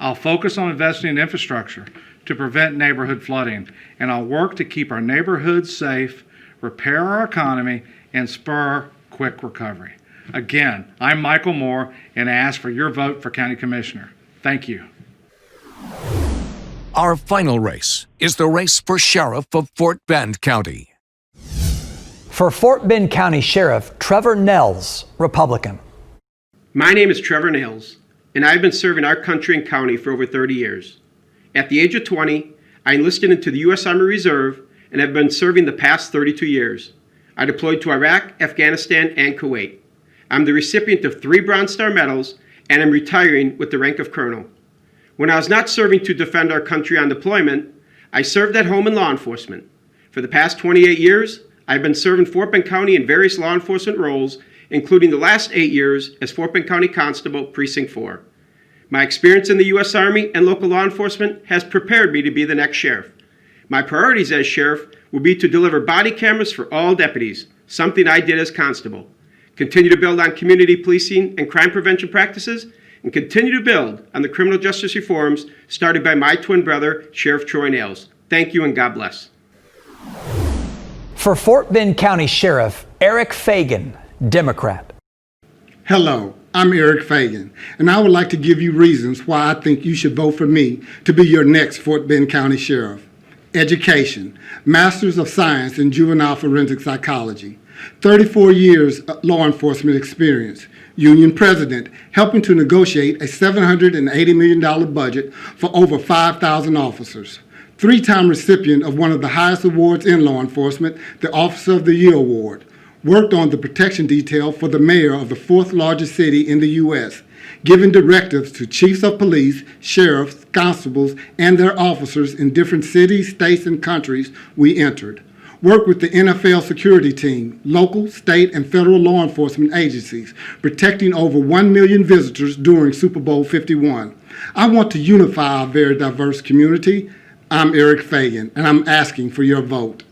I'll focus on investing in infrastructure to prevent neighborhood flooding, and I'll work to keep our neighborhoods safe, repair our economy, and spur quick recovery. Again, I'm Michael Moore, and I ask for your vote for County Commissioner. Thank you. Our final race is the race for Sheriff of Fort Bend County. For Fort Bend County Sheriff, Trevor Nehls, Republican. My name is Trevor Nehls, and I've been serving our country and county for over 30 years. At the age of 20, I enlisted into the U.S. Army Reserve and have been serving the past 32 years. I deployed to Iraq, Afghanistan, and Kuwait. I'm the recipient of 3 Bronze Star medals, and I'm retiring with the rank of colonel. When I was not serving to defend our country on deployment, I served at home in law enforcement. For the past 28 years, I've been serving Fort Bend County in various law enforcement roles, including the last 8 years as Fort Bend County Constable, Precinct 4. My experience in the U.S. Army and local law enforcement has prepared me to be the next sheriff. My priorities as sheriff will be to deliver body cameras for all deputies, something I did as constable. Continue to build on community policing and crime prevention practices, and continue to build on the criminal justice reforms started by my twin brother, Sheriff Troy Nehls. Thank you and God bless. For Fort Bend County Sheriff Eric Fagan, Democrat. Hello, I'm Eric Fagan, and I would like to give you reasons why I think you should vote for me to be your next Fort Bend County Sheriff. Education, Masters of Science in Juvenile Forensic Psychology, 34 years law enforcement experience, union president, helping to negotiate a $780 million budget for over 5,000 officers. Three-time recipient of one of the highest awards in law enforcement, the Officer of the Year Award. Worked on the protection detail for the mayor of the fourth largest city in the U.S., giving directives to chiefs of police, sheriffs, constables, and their officers in different cities, states, and countries we entered. Worked with the NFL security team, local, state, and federal law enforcement agencies, protecting over 1 million visitors during Super Bowl 51. I want to unify our very diverse community. I'm Eric Fagan, and I'm asking for your vote.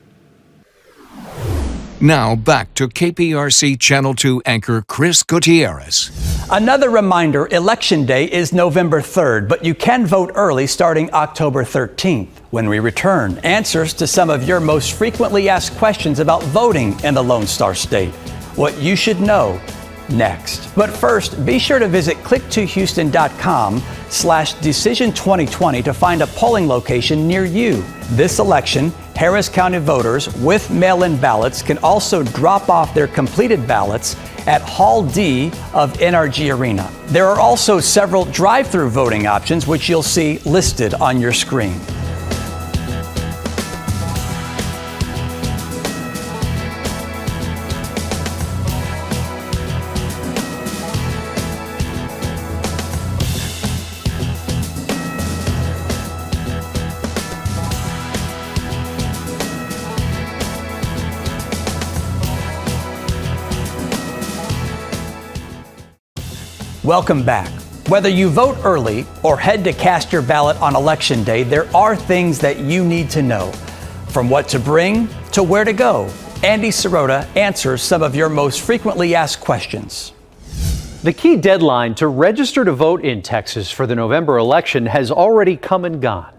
Now back to KPRC Channel 2 anchor Criss Gutierrez. Another reminder, Election Day is November 3rd, but you can vote early starting October 13th. When we return, answers to some of your most frequently asked questions about voting in the Lone Star State. What you should know next. But first, be sure to visit click2houston.com/decision2020 to find a polling location near you. This election, Harris County voters with mail-in ballots can also drop off their completed ballots at Hall D of NRG Arena. There are also several drive-through voting options, which you'll see listed on your screen. Welcome back. Whether you vote early or head to cast your ballot on Election Day, there are things that you need to know. From what to bring to where to go, Andy Sirota answers some of your most frequently asked questions. The key deadline to register to vote in Texas for the November election has already come and gone.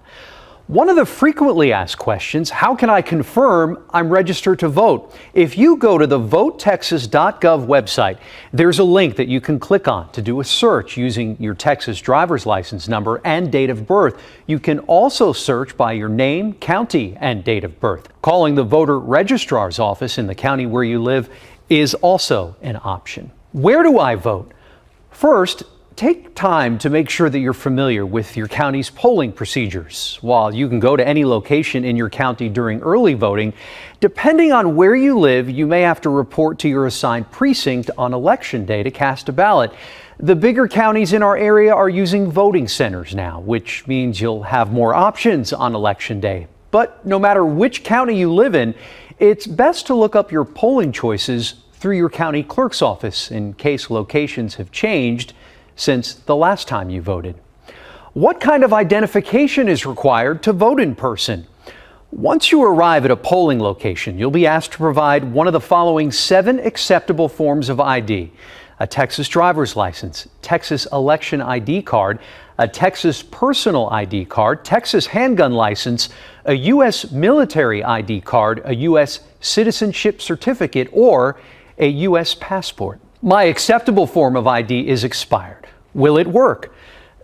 One of the frequently asked questions, how can I confirm I'm registered to vote? If you go to the votetexas.gov website, there's a link that you can click on to do a search using your Texas driver's license number and date of birth. You can also search by your name, county, and date of birth. Calling the voter registrar's office in the county where you live is also an option. Where do I vote? First, take time to make sure that you're familiar with your county's polling procedures. While you can go to any location in your county during early voting, depending on where you live, you may have to report to your assigned precinct on Election Day to cast a ballot. The bigger counties in our area are using voting centers now, which means you'll have more options on Election Day. But no matter which county you live in, it's best to look up your polling choices through your county clerk's office in case locations have changed since the last time you voted. What kind of identification is required to vote in person? Once you arrive at a polling location, you'll be asked to provide one of the following 7 acceptable forms of ID: a Texas driver's license, Texas election ID card, a Texas personal ID card, Texas handgun license, a U.S. military ID card, a U.S. citizenship certificate, or a U.S. passport. My acceptable form of ID is expired. Will it work?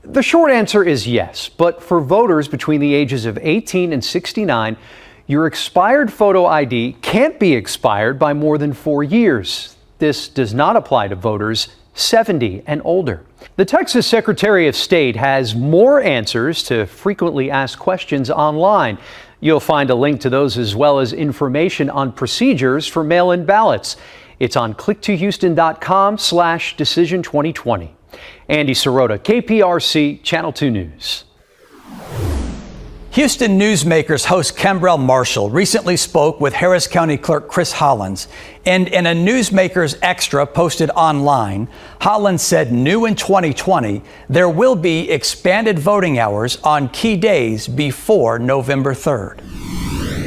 The short answer is yes, but for voters between the ages of 18 and 69, your expired photo ID can't be expired by more than 4 years. This does not apply to voters 70 and older. The Texas Secretary of State has more answers to frequently asked questions online. You'll find a link to those as well as information on procedures for mail-in ballots. It's on click2houston.com/decision2020. Andy Sirota, KPRC Channel 2 News. Houston Newsmakers host Kembrell Marshall recently spoke with Harris County Clerk Criss Hollins. And in a Newsmakers Extra posted online, Hollins said new in 2020, there will be expanded voting hours on key days before November 3rd.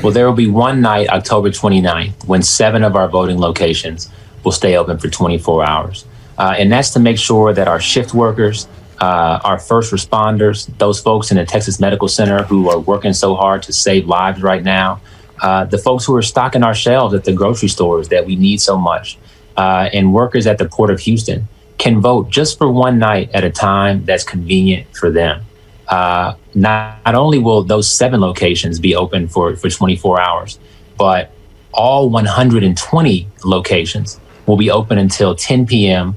Well, there will be one night, October 29th, when 7 of our voting locations will stay open for 24 hours. And that's to make sure that our shift workers, our first responders, those folks in the Texas Medical Center who are working so hard to save lives right now, the folks who are stocking our shelves at the grocery stores that we need so much, and workers at the Port of Houston can vote just for one night at a time that's convenient for them. Not only will those 7 locations be open for 24 hours, but all 120 locations will be open until 10 p.m.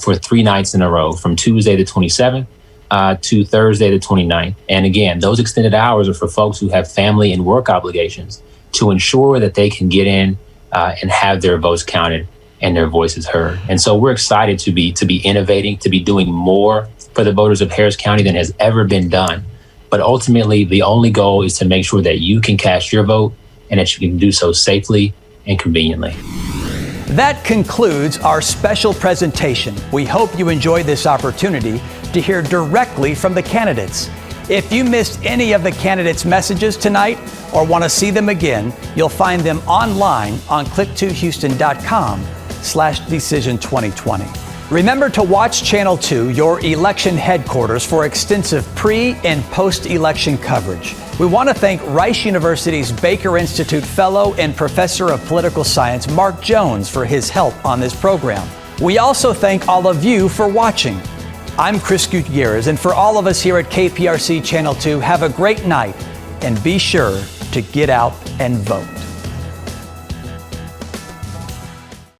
For 3 nights in a row, from Tuesday the 27th to Thursday the 29th. And again, those extended hours are for folks who have family and work obligations to ensure that they can get in and have their votes counted and their voices heard. And so we're excited to be innovating, to be doing more for the voters of Harris County than has ever been done. But ultimately, the only goal is to make sure that you can cast your vote and that you can do so safely and conveniently. That concludes our special presentation. We hope you enjoyed this opportunity to hear directly from the candidates. If you missed any of the candidates' messages tonight or want to see them again, you'll find them online on click2houston.com/decision2020. Remember to watch Channel 2, your election headquarters, for extensive pre- and post-election coverage. We want to thank Rice University's Baker Institute Fellow and Professor of Political Science, Mark Jones, for his help on this program. We also thank all of you for watching. I'm Criss Gutierrez, and for all of us here at KPRC Channel 2, have a great night and be sure to get out and vote.